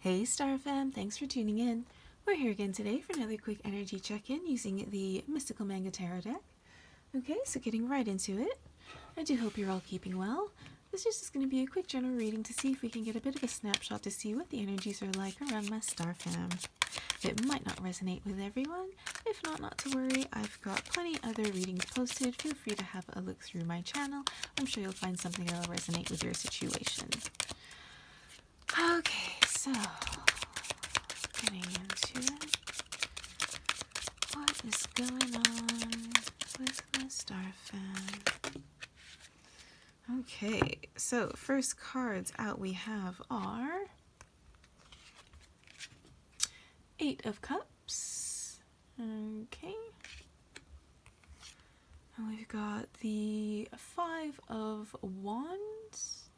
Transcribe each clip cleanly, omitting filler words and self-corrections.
Hey Star Fam, thanks for tuning in. We're here again today for another quick energy check-in using the Mystical Manga Tarot deck. Okay, so getting right into it. I do hope you're all keeping well. This is just going to be a quick general reading to see if we can get a bit of a snapshot to see what the energies are like around my Star Fam. It might not resonate with everyone. If not to worry. I've got plenty other readings posted. Feel free to have a look through my channel. I'm sure you'll find something that'll resonate with your situation. Okay, so getting into it. What is going on with my Star Fam? Okay, so first cards out we have are Eight of Cups. Okay. And we've got the Five of Wands.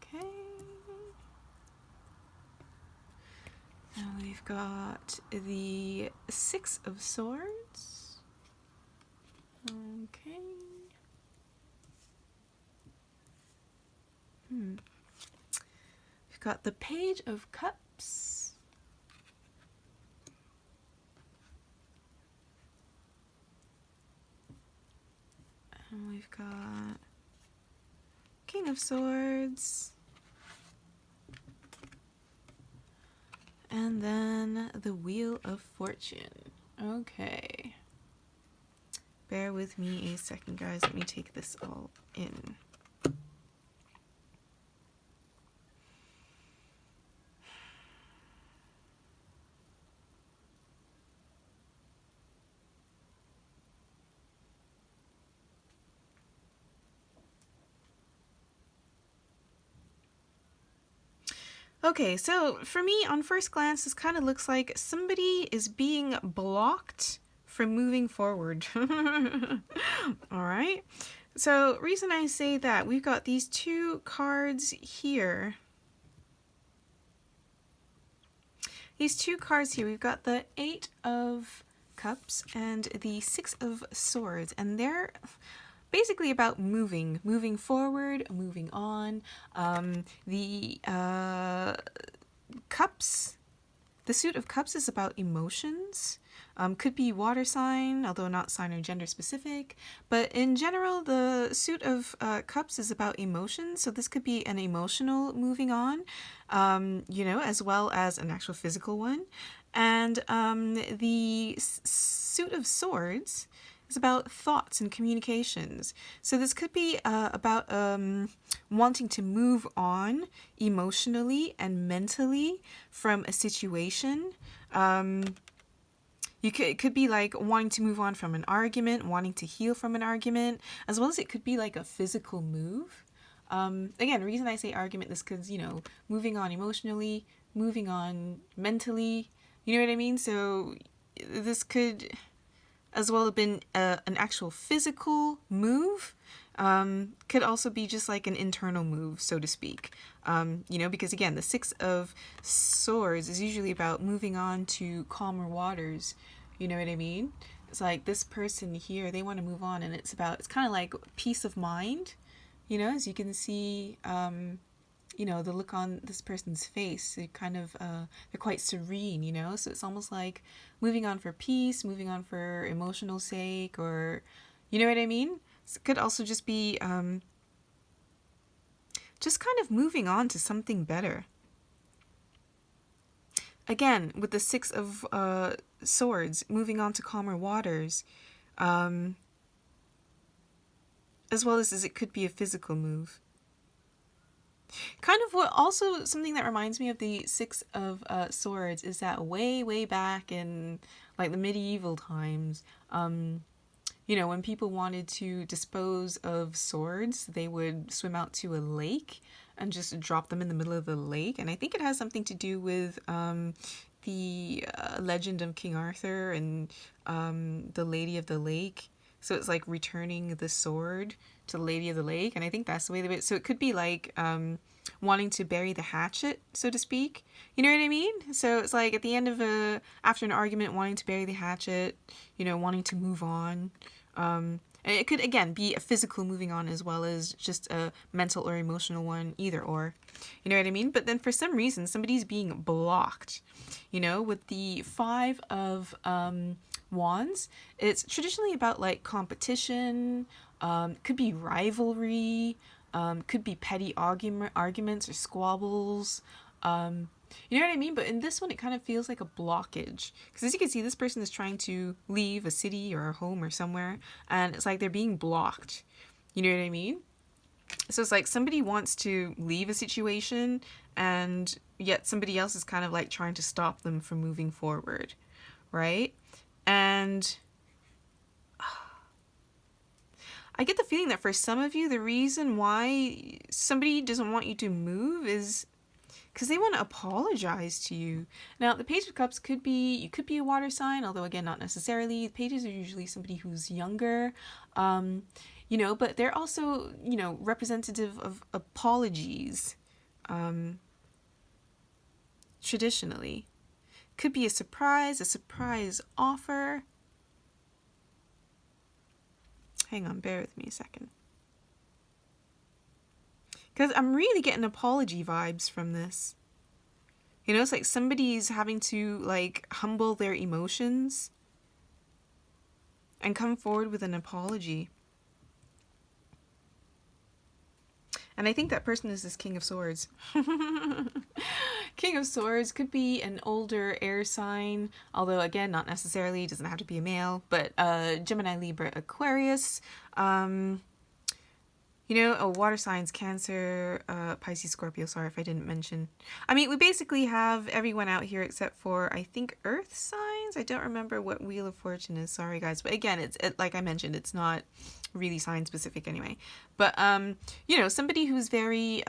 Okay. And we've got the Six of Swords. Okay. We've got the Page of Cups. And we've got King of Swords. And then the Wheel of Fortune. Okay. Bear with me a second, guys. Let me take this all in. Okay, so for me, on first glance, this kind of looks like somebody is being blocked from moving forward. All right. So reason I say that, we've got these two cards here. These two cards here, we've got the Eight of Cups and the Six of Swords, and they're basically about moving forward, moving on. The cups, the suit of cups is about emotions. Could be water sign, although not sign or gender specific. But in general, the suit of cups is about emotions. So this could be an emotional moving on, as well as an actual physical one. And the suit of swords is about thoughts and communications. So this could be about wanting to move on emotionally and mentally from a situation. It could be like wanting to move on from an argument, wanting to heal from an argument, as well as it could be like a physical move. Again, the reason I say argument is because, moving on emotionally, moving on mentally, you know what I mean? So this could as well have been an actual physical move. Could also be just like an internal move, so to speak. Because again, the Six of Swords is usually about moving on to calmer waters. You know what I mean? It's like this person here, they want to move on, and it's kind of like peace of mind. As you can see, the look on this person's face, they're quite serene, so it's almost like moving on for peace, moving on for emotional sake, or, you know what I mean? It could also just be just kind of moving on to something better. Again, with the Six of Swords, moving on to calmer waters, as well as it could be a physical move. Kind of what also something that reminds me of the Six of Swords is that way back in like the medieval times, when people wanted to dispose of swords, they would swim out to a lake and just drop them in the middle of the lake. And I think it has something to do with the legend of King Arthur and the Lady of the Lake. So it's like returning the sword to the Lady of the Lake. And I think that's the way they would. So it could be like wanting to bury the hatchet, so to speak. You know what I mean? So it's like at the end of after an argument, wanting to bury the hatchet, wanting to move on. And it could, again, be a physical moving on as well as just a mental or emotional one, either or. You know what I mean? But then for some reason, somebody's being blocked. You know, with the Five of Wands, it's traditionally about like competition, could be rivalry, could be petty arguments or squabbles. You know what I mean? But in this one, it kind of feels like a blockage. Because as you can see, this person is trying to leave a city or a home or somewhere, and it's like they're being blocked. You know what I mean? So it's like somebody wants to leave a situation, and yet somebody else is kind of like trying to stop them from moving forward, right? And I get the feeling that for some of you, the reason why somebody doesn't want you to move is because they want to apologize to you. Now, the Page of Cups could be, you could be a water sign, although again, not necessarily. Pages are usually somebody who's younger, you know, but they're also, you know, representative of apologies, traditionally. Could be a surprise offer. Hang on, bear with me a second. Because I'm really getting apology vibes from this. You know, it's like somebody's having to, like, humble their emotions and come forward with an apology. And I think that person is this King of Swords. King of Swords could be an older air sign, although, again, not necessarily, doesn't have to be a male, but Gemini, Libra, Aquarius. You know, water signs, Cancer, Pisces, Scorpio, sorry if I didn't mention. I mean, we basically have everyone out here except for, I think, Earth signs? I don't remember what Wheel of Fortune is, sorry guys. But again, it's like I mentioned, it's not really sign specific anyway. But, you know, somebody who's very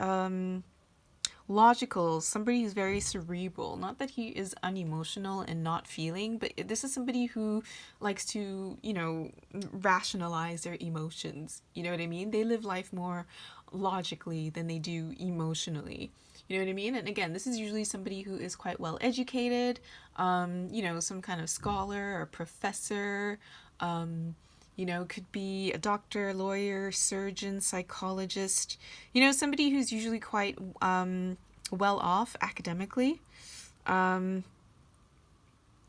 logical, somebody who's very cerebral. Not that he is unemotional and not feeling, but this is somebody who likes to, you know, rationalize their emotions. You know what I mean? They live life more logically than they do emotionally. You know what I mean? And again, this is usually somebody who is quite well educated, you know, some kind of scholar or professor, you know, could be a doctor, lawyer, surgeon, psychologist, you know, somebody who's usually quite well off academically. You know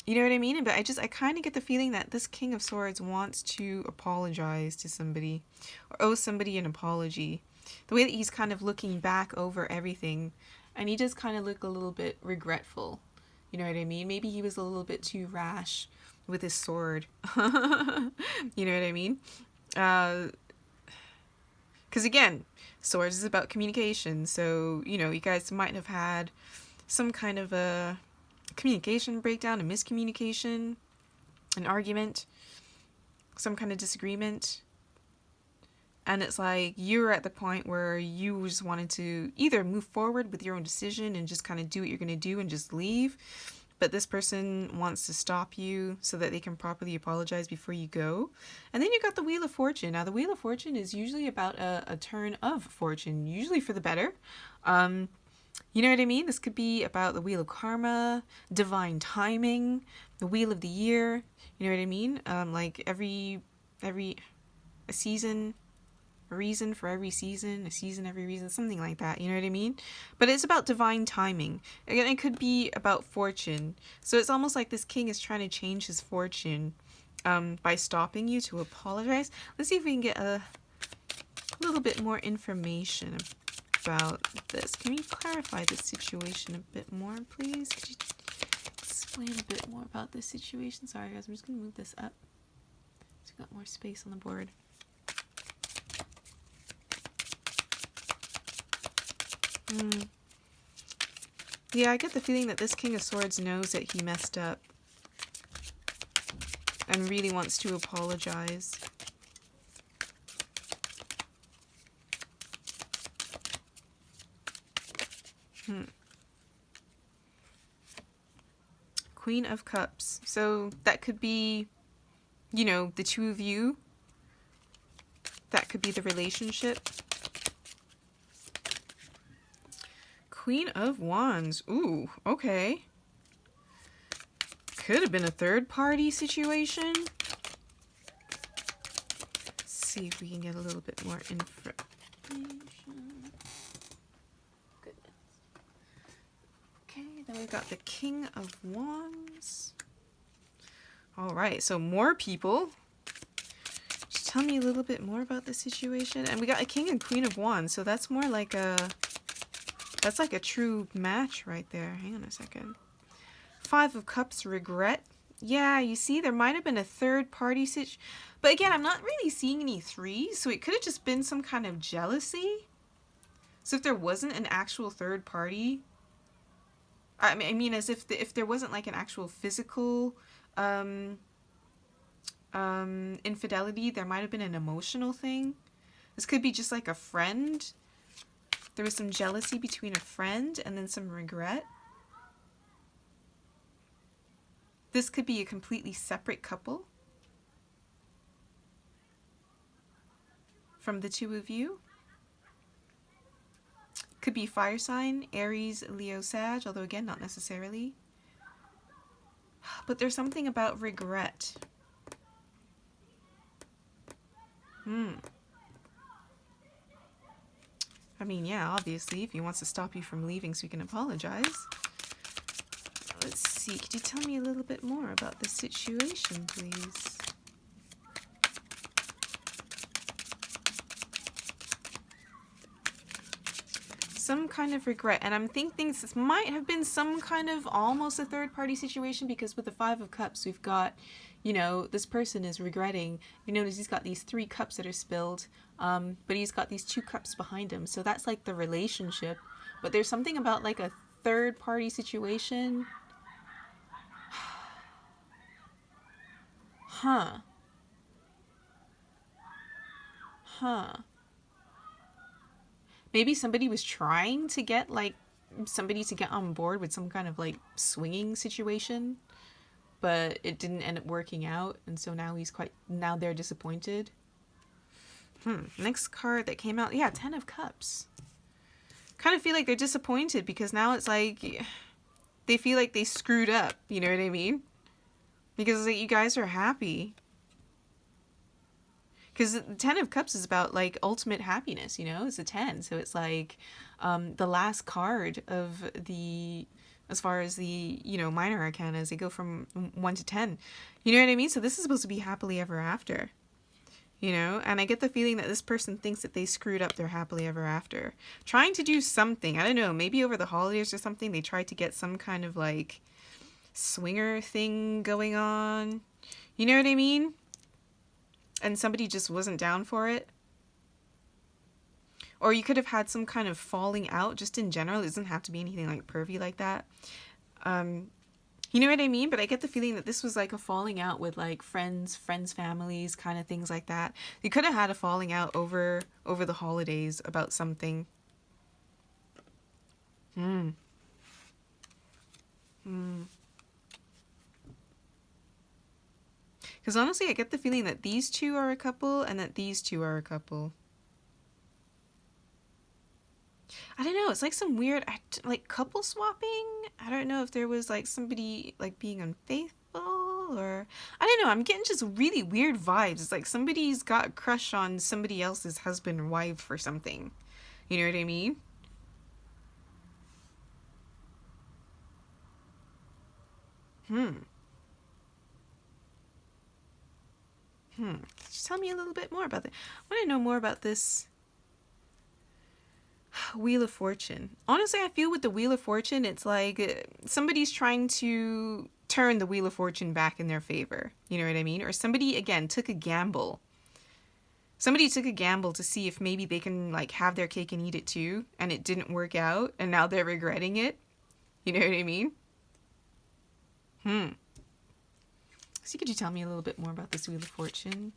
what I mean? But I kind of get the feeling that this King of Swords wants to apologize to somebody or owe somebody an apology. The way that he's kind of looking back over everything, and he does kind of look a little bit regretful. You know what I mean? Maybe he was a little bit too rash with his sword. You know what I mean? Because again, swords is about communication. So, you know, you guys might have had some kind of a communication breakdown, a miscommunication, an argument, some kind of disagreement. And it's like you're at the point where you just wanted to either move forward with your own decision and just kind of do what you're going to do and just leave. But this person wants to stop you so that they can properly apologize before you go. And then you got the Wheel of Fortune. Now, the Wheel of Fortune is usually about a turn of fortune, usually for the better. You know what I mean? This could be about the Wheel of Karma, divine timing, the Wheel of the Year. You know what I mean? Like every a season, a reason for every season, a season every reason, something like that, you know what I mean? But it's about divine timing. Again, it could be about fortune. So it's almost like this king is trying to change his fortune by stopping you to apologize. Let's see if we can get a little bit more information about this. Can you clarify this situation a bit more, please? Could you explain a bit more about this situation? Sorry guys, I'm just going to move this up so we've got more space on the board. Yeah, I get the feeling that this King of Swords knows that he messed up and really wants to apologize. Queen of Cups. So that could be, you know, the two of you. That could be the relationship. Queen of Wands. Ooh, okay. Could have been a third party situation. see if we can get a little bit more information. Goodness. Okay, then we've got the King of Wands. All right, so more people. Just tell me a little bit more about the situation. And we got a King and Queen of Wands, so that's more like that's like a true match right there. Hang on a second. Five of Cups, regret. Yeah, you see, there might have been a third party situation. But again, I'm not really seeing any threes, so it could have just been some kind of jealousy. So if there wasn't an actual third party, I mean, as if if there wasn't like an actual physical infidelity, there might have been an emotional thing. This could be just like a friend. There was some jealousy between a friend and then some regret. This could be a completely separate couple from the two of you. Could be fire sign, Aries, Leo, Sag, although again, not necessarily. But there's something about regret. I mean, yeah, obviously, if he wants to stop you from leaving so you can apologize. Let's see, could you tell me a little bit more about the situation, please? Some kind of regret, and I'm thinking this might have been some kind of almost a third party situation, because with the Five of Cups, we've got, you know, this person is regretting. You notice he's got these 3 cups that are spilled, but he's got these 2 cups behind him. So that's like the relationship. But there's something about like a third party situation. Huh. Maybe somebody was trying to get like somebody to get on board with some kind of like swinging situation, but it didn't end up working out, and so now they're disappointed. Next card that came out, yeah, 10 of Cups. Kind of feel like they're disappointed because now it's like they feel like they screwed up, you know what I mean? Because like, you guys are happy. Because the 10 of Cups is about like ultimate happiness, you know? It's a 10, so it's like the last card of the, as far as the, you know, minor arcana, they go from 1 to 10. You know what I mean? So this is supposed to be happily ever after, you know? And I get the feeling that this person thinks that they screwed up their happily ever after. Trying to do something, I don't know, maybe over the holidays or something, they tried to get some kind of like swinger thing going on. You know what I mean? And somebody just wasn't down for it. Or you could have had some kind of falling out just in general. It doesn't have to be anything like pervy like that. You know what I mean? But I get the feeling that this was like a falling out with like friends, families, kind of things like that. You could have had a falling out over the holidays about something. Because honestly, I get the feeling that these two are a couple and that these two are a couple. I don't know. It's like some weird, like couple swapping. I don't know if there was like somebody like being unfaithful or I don't know. I'm getting just really weird vibes. It's like somebody's got a crush on somebody else's husband or wife or something. You know what I mean? Just tell me a little bit more about that. I want to know more about this Wheel of Fortune. Honestly, I feel with the Wheel of Fortune, it's like somebody's trying to turn the Wheel of Fortune back in their favor. You know what I mean? Or somebody, again, took a gamble. Somebody took a gamble to see if maybe they can like have their cake and eat it too, and it didn't work out, and now they're regretting it. You know what I mean? So could you tell me a little bit more about this Wheel of Fortune?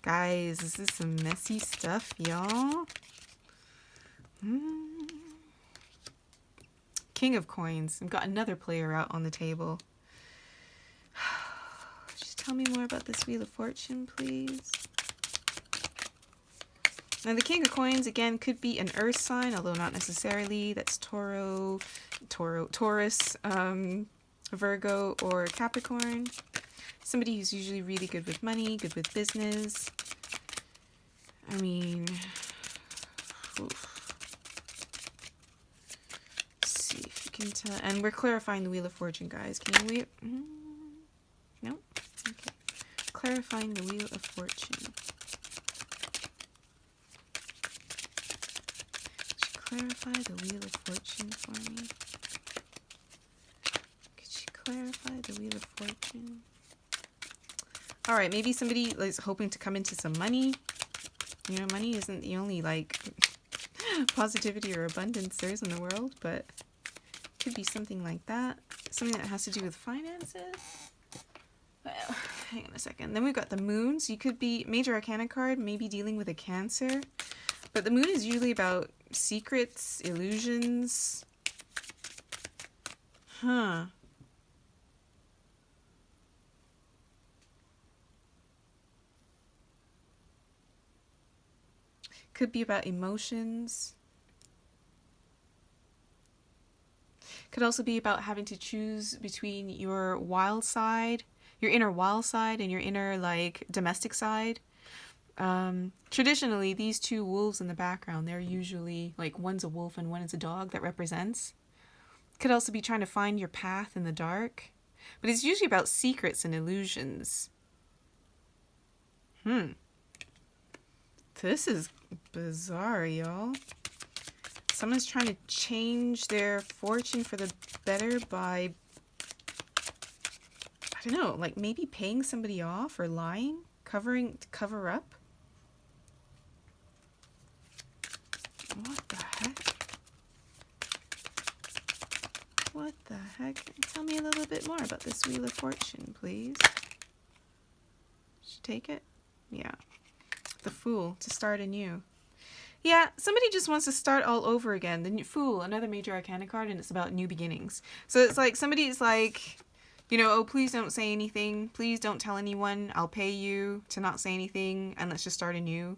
Guys, this is some messy stuff, y'all. King of Coins. I've got another player out on the table. Just tell me more about this Wheel of Fortune, please. Now, the King of Coins, again, could be an earth sign, although not necessarily. That's Taurus, Virgo, or Capricorn. Somebody who's usually really good with money, good with business. I mean, oof. Let's see if you can tell. And we're clarifying the Wheel of Fortune, guys. Can you wait? No? Okay. Clarifying the Wheel of Fortune. Clarify the Wheel of Fortune for me? Could you clarify the Wheel of Fortune? Alright, maybe somebody is hoping to come into some money. You know, money isn't the only, like, positivity or abundance there is in the world, but it could be something like that. Something that has to do with finances. Well, hang on a second. Then we've got the moon. So you could be, Major Arcana card, maybe dealing with a Cancer. But the moon is usually about secrets, illusions. Huh. Could be about emotions. Could also be about having to choose between your wild side, your inner wild side, and your inner, like, domestic side. Traditionally, these two wolves in the background, they're usually, like, one's a wolf and one is a dog that represents. Could also be trying to find your path in the dark. But it's usually about secrets and illusions. This is bizarre, y'all. Someone's trying to change their fortune for the better by, I don't know, like maybe paying somebody off or lying, to cover up. What the heck? What the heck? Tell me a little bit more about this Wheel of Fortune, please. Should take it? Yeah. The Fool, to start anew. Yeah, somebody just wants to start all over again. The Fool, another Major Arcana card, and it's about new beginnings. So it's like somebody's like, you know, oh, please don't say anything. Please don't tell anyone. I'll pay you to not say anything, and let's just start anew.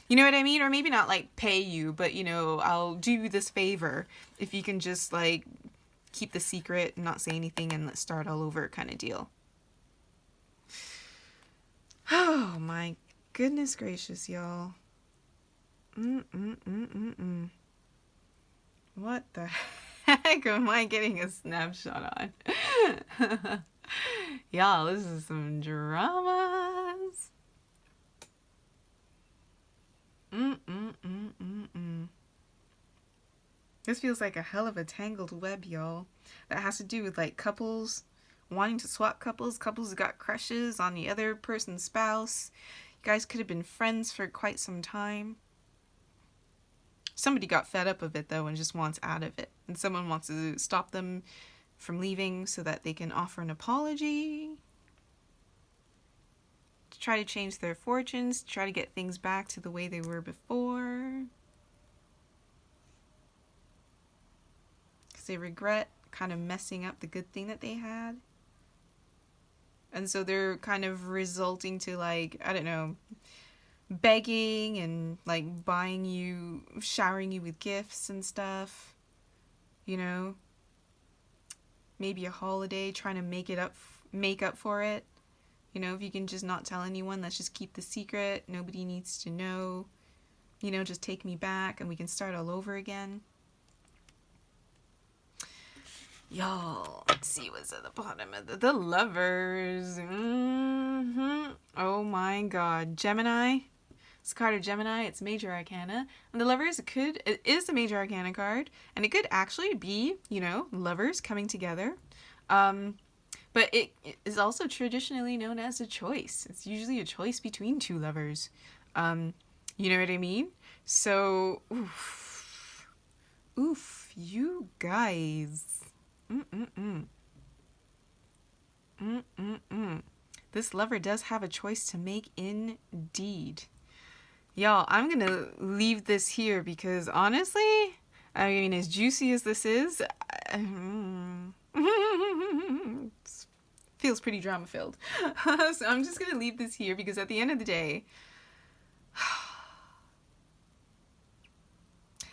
You know what I mean? Or maybe not like pay you, but, you know, I'll do you this favor if you can just like keep the secret and not say anything and let's start all over kind of deal. Oh my goodness gracious, y'all. What the heck am I getting a snapshot on? Y'all, this is some dramas. This feels like a hell of a tangled web, y'all. That has to do with like couples wanting to swap couples who got crushes on the other person's spouse. You guys could have been friends for quite some time. Somebody got fed up of it though and just wants out of it. And someone wants to stop them from leaving so that they can offer an apology. To try to change their fortunes, to try to get things back to the way they were before. Because they regret kind of messing up the good thing that they had. And so they're kind of resulting to like, I don't know, begging and like buying you, showering you with gifts and stuff, you know, maybe a holiday, trying to make up for it. You know, if you can just not tell anyone, let's just keep the secret. Nobody needs to know, you know, just take me back and we can start all over again. Y'all, let's see what's at the bottom of the Lovers. Oh my god. Gemini. It's a card of Gemini. It's Major Arcana. And the Lovers, it is a Major Arcana card. And it could actually be, you know, lovers coming together. But it is also traditionally known as a choice. It's usually a choice between two lovers. You know what I mean? So, oof, you guys. This lover does have a choice to make indeed. Y'all, I'm gonna leave this here because honestly, I mean, as juicy as this is, feels pretty drama filled. So I'm just gonna leave this here because at the end of the day,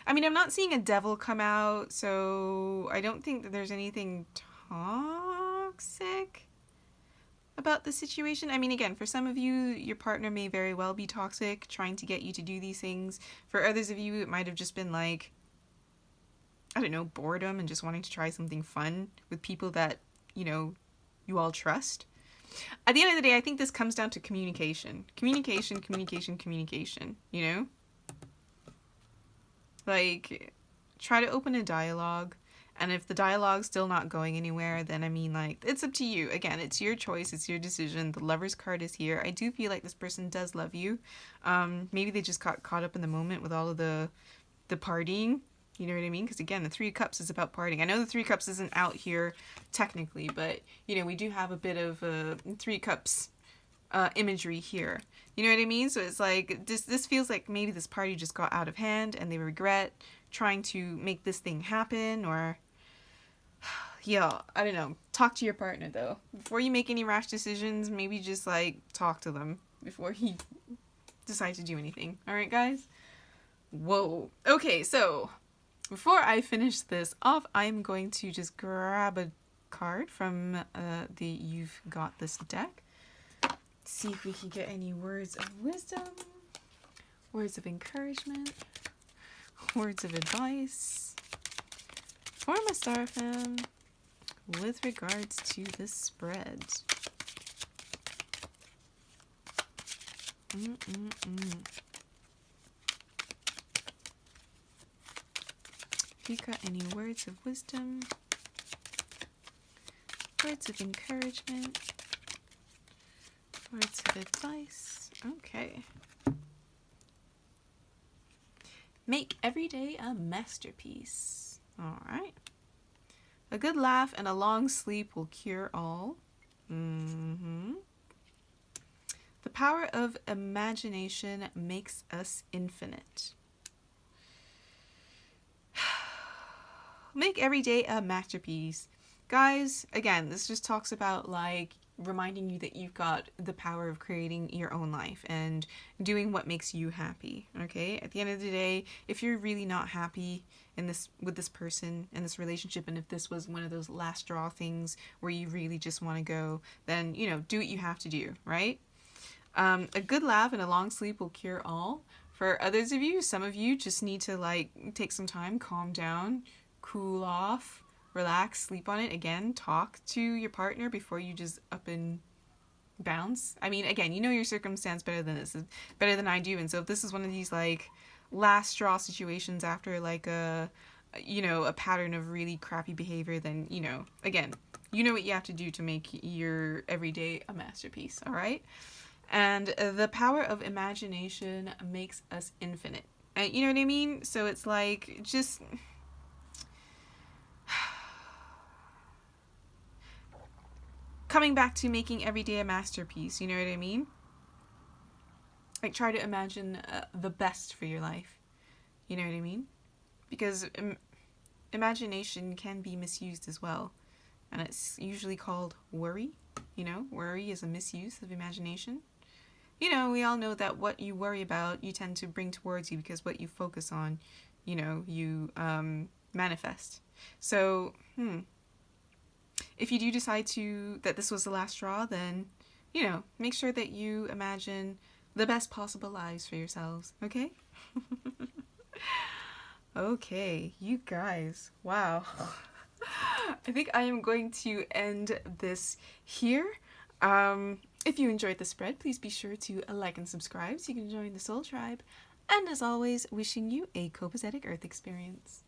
I mean, I'm not seeing a devil come out, so I don't think that there's anything toxic about the situation. I mean, again, for some of you, your partner may very well be toxic, trying to get you to do these things. For others of you, it might have just been like, I don't know, boredom and just wanting to try something fun with people that, you know, you all trust. At the end of the day, I think this comes down to communication. Communication, communication, communication, you know? Like, try to open a dialogue. And if the dialogue's still not going anywhere, then I mean, like, it's up to you. Again, it's your choice. It's your decision. The Lover's card is here. I do feel like this person does love you. Maybe they just got caught up in the moment with all of the partying. You know what I mean? Because again, the Three of Cups is about partying. I know the Three of Cups isn't out here technically, but, you know, we do have a bit of Three of Cups imagery here. You know what I mean? So it's like, this feels like maybe this party just got out of hand and they regret trying to make this thing happen, or... Yeah, I don't know. Talk to your partner, though. Before you make any rash decisions, maybe just, like, talk to them before you decide to do anything. Alright, guys? Whoa. Okay, so, before I finish this off, I'm going to just grab a card from the You've Got This deck. See if we can get any words of wisdom, words of encouragement, words of advice for my Star Fam with regards to this spread. If you got any words of wisdom, words of encouragement, words of advice. Okay. Make every day a masterpiece. All right. A good laugh and a long sleep will cure all. The power of imagination makes us infinite. Make every day a masterpiece. Guys, again, this just talks about, like, reminding you that you've got the power of creating your own life and doing what makes you happy. Okay? At the end of the day, if you're really not happy with this person in this relationship, and if this was one of those last straw things where you really just want to go, then, you know, do what you have to do, right? A good laugh and a long sleep will cure all. For others of you, some of you just need to, like, take some time, calm down, cool off, relax, sleep on it. Again, talk to your partner before you just up and bounce. I mean, again, you know your circumstance better than I do. And so if this is one of these, like, last straw situations after, like, a pattern of really crappy behavior, then, you know, again, you know what you have to do to make your everyday a masterpiece. All right. And the power of imagination makes us infinite. You know what I mean? So it's like, just... coming back to making every day a masterpiece, you know what I mean? Like, try to imagine the best for your life. You know what I mean? Because imagination can be misused as well. And it's usually called worry. You know, worry is a misuse of imagination. You know, we all know that what you worry about, you tend to bring towards you, because what you focus on, you know, you manifest. So, if you do decide that this was the last straw, then, you know, make sure that you imagine the best possible lives for yourselves, okay? Okay, you guys, wow. I think I am going to end this here. If you enjoyed the spread, please be sure to like and subscribe so you can join the Soul Tribe. And as always, wishing you a copacetic Earth experience.